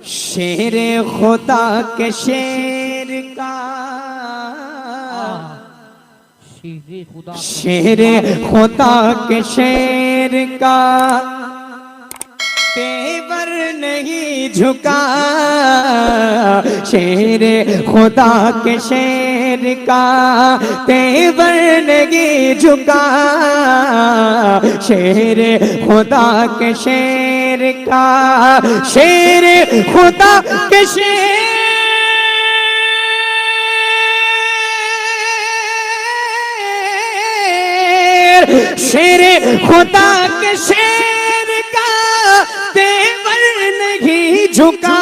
शेर खुदा के शेर का, शेर खुदा के शेर का तेवर नहीं झुका। शेर खुदा के शेर का तेवर नहीं झुका। शेर खुदा के शेर का, शेर खुदा के शेर, शेर खुदा के शेर का तेवर नहीं झुका।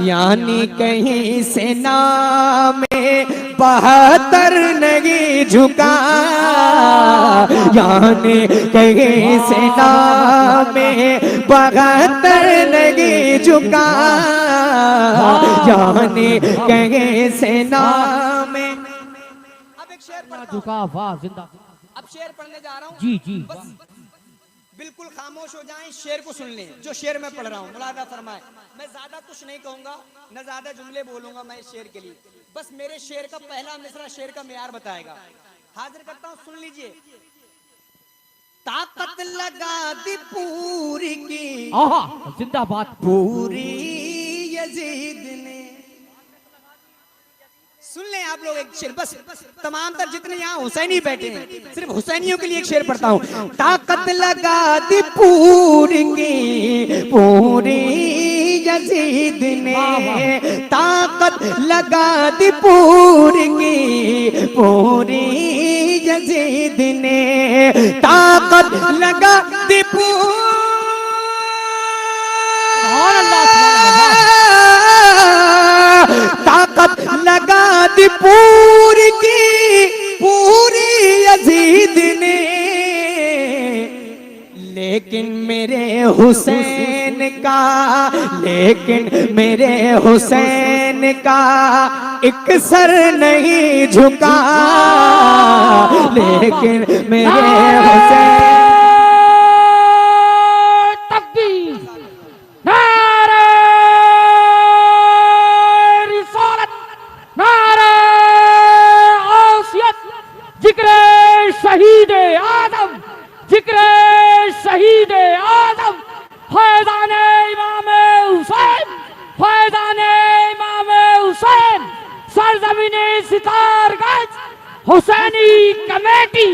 यानी कहीं से नाम 72 नहीं झुका। यानी कहीं से नाम 72 नहीं झुका। यानी कहीं से नाम, झुका। वाह जिंदा। अब शेर पढ़ने जा रहा हूँ। जी जी। बस बिल्कुल खामोश हो जाएं, शेर को सुन लें जो शेर मैं पढ़ रहा हूँ। मुलादा फरमाए। मैं ज्यादा कुछ नहीं कहूंगा, न ज्यादा जुमले बोलूंगा मैं इस शेर के लिए। बस मेरे शेर का पहला मिसरा शेर का मेयार बताएगा। हाजिर करता हूँ, सुन लीजिए। ताकत लगा दी पूरी की, जिंदाबाद। पूरी यजीद ने। सुन लें आप लोग एक शेर, बस तमाम तर जितने यहाँ हुसैनी बैठे हैं सिर्फ हुसैनियों के लिए एक शेर पढ़ता हूँ। ताकत लगा दी पूरी की, पूरी यजीद ने। ताकत लगा दी पूरी की, पूरी यजीद ने। ताकत लगा दी पूरी, ताकत लगा दी पूरी की, पूरी यजीद ने। लेकिन मेरे हुसैन का, लेकिन मेरे हुसैन का एक सर नहीं झुका। लेकिन मेरे हुसैन, शहीद आदम, जिक्र शहीद आदम, फैज़ान इमाम हुसैन, फैज़ान इमाम हुसैन, सरज़मीने सितारगंज, हुसैनी कमेटी,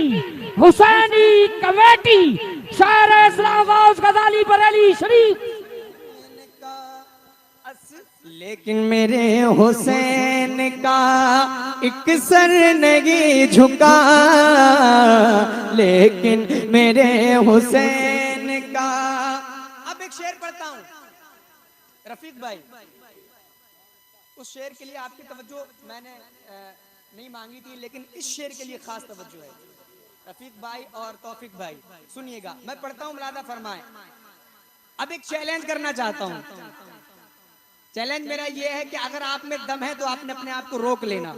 हुसैनी कमेटी, शहर इस्लामाबाद, गजाली, बरेली शरीफ। लेकिन मेरे हुसैन का एक सर नहीं झुका। लेकिन मेरे हुसैन का, अब एक शेर पढ़ता हूँ रफीक भाई। उस शेर के लिए आपकी तवज्जो मैंने नहीं मांगी थी, लेकिन इस शेर के लिए खास तवज्जो है। रफीक भाई और तौफीक भाई सुनिएगा, मैं पढ़ता हूँ, मुलादा फरमाए। अब एक चैलेंज करना चाहता हूँ। चैलेंज मेरा ये है कि अगर आप में दम है तो आपने अपने आप को रोक लेना,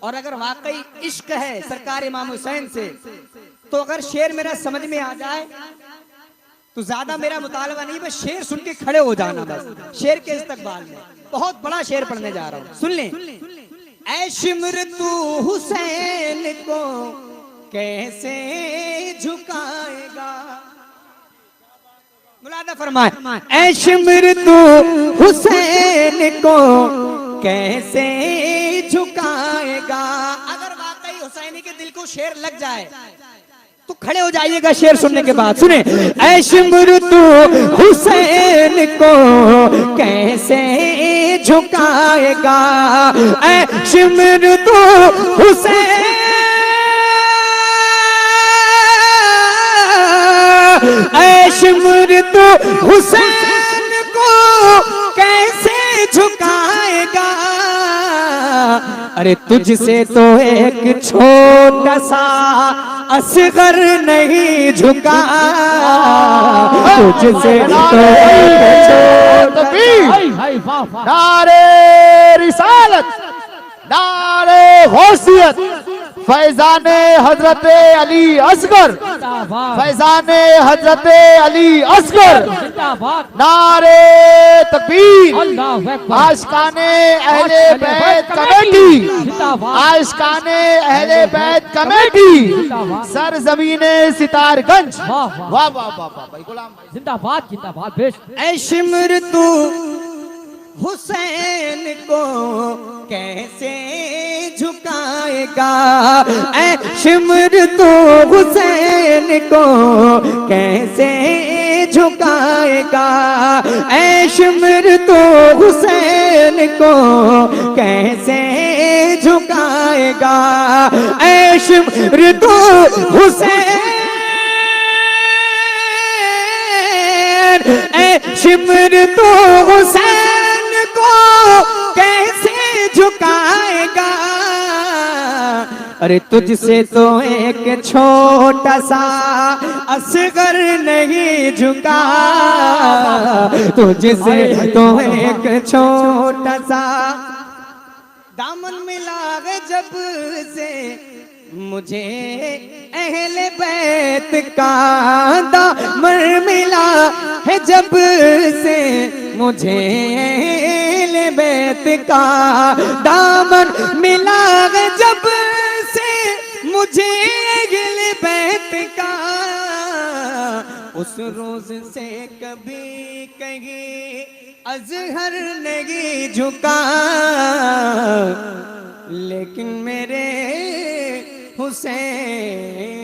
और अगर वाकई इश्क है सरकार इमाम हुसैन से, तो अगर शेर मेरा समझ में आ जाए तो ज्यादा मेरा मुतालबा नहीं, बस शेर सुन के खड़े हो जाना। बस शेर के इस्तकबाल में बहुत बड़ा शेर पढ़ने जा रहा हूँ, सुन लें। ऐ शिमर तू हुसैन को कैसे झुकाएगा। मुलादा फरमाए। ऐ शिमर तू हुसैन को कैसे झुकाएगा। अगर वाकई हुसैनी के दिल को शेर लग जाए तो खड़े हो जाइएगा शेर सुनने के बाद। सुने। ऐ शिमर तू हुसैन को कैसे झुकाएगा। ऐ शिमर तू हुसैन, ऐ शिमर तू हुसैन को कैसे झुकाएगा। अरे तुझसे तो एक छोटा सा असगर नहीं झुका। तुझसे तो एक छोटा, नारे रिसालत, नारे गौसियत, फैजान हजरत अली असगर, जिंदाबाद फैजान हजरत अली असगर, जिंदाबाद नारे तकबीर, अल्लाहु अकबर आशिकाने अहले बैत कमेटी, जिंदाबाद आशिकाने अहले बैत कमेटी, सरजमीने सितारगंज। वाह वाह वाह वाह वाह वाह भाई गुलाम भाई। जिंदाबाद जिंदाबाद बेश ऐ शिमर तू हुसैन को कैसे झुकाएगा, ऐ शिमर तू हुसैन को कैसे झुकाएगा, ऐ शिमर तू हुसैन को कैसे झुकाएगा, ऐ शिमर तू हुसैन, ऐ शिमर तू हुसैन को कैसे झुकाएगा, अरे तुझसे तो एक छोटा सा असगर नहीं झुका, तुझसे तो एक छोटा सा दामन मिला है जब से मुझे अहले बैत का, दामन मिला है जब से मुझे अहले बैत का, दामन मिला है जब से मुझे अहले बैत का, उस रोज से कभी कहीं अजहर नहीं झुका, लेकिन मेरे हुसैन